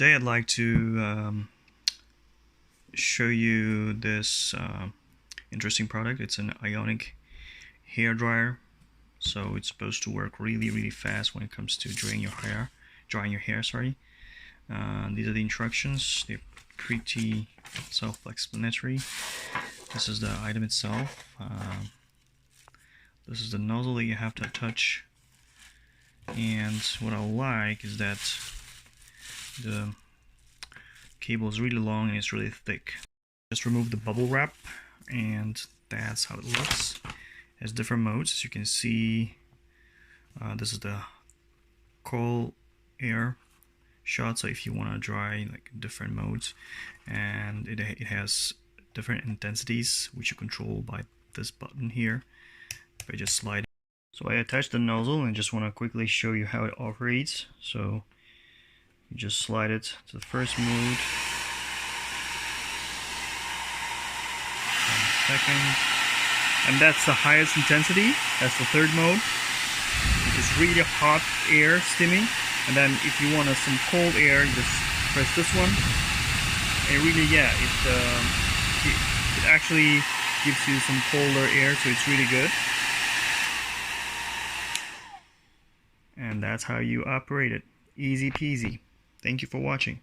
Today I'd like to show you this interesting product. It's an Ionic hair dryer, so it's supposed to work really fast when it comes to drying your hair. These are the instructions. They're pretty self-explanatory. This is the item itself. This is the nozzle that you have to touch, and what I like is that the cable is really long and it's really thick. Just remove the bubble wrap, and that's how it looks. It has different modes, as you can see. This is the cold air shot, so if you want to dry like different modes, and it has different intensities which you control by this button here. If I just slide it. So I attached the nozzle and just want to quickly show you how it operates. So you just slide it to the first mode, and second, and that's the highest intensity. That's the third mode, which is really hot air steaming. And then if you want some cold air, just press this one. And really, yeah, it actually gives you some colder air, so it's really good. And that's how you operate it. Easy peasy. Thank you for watching.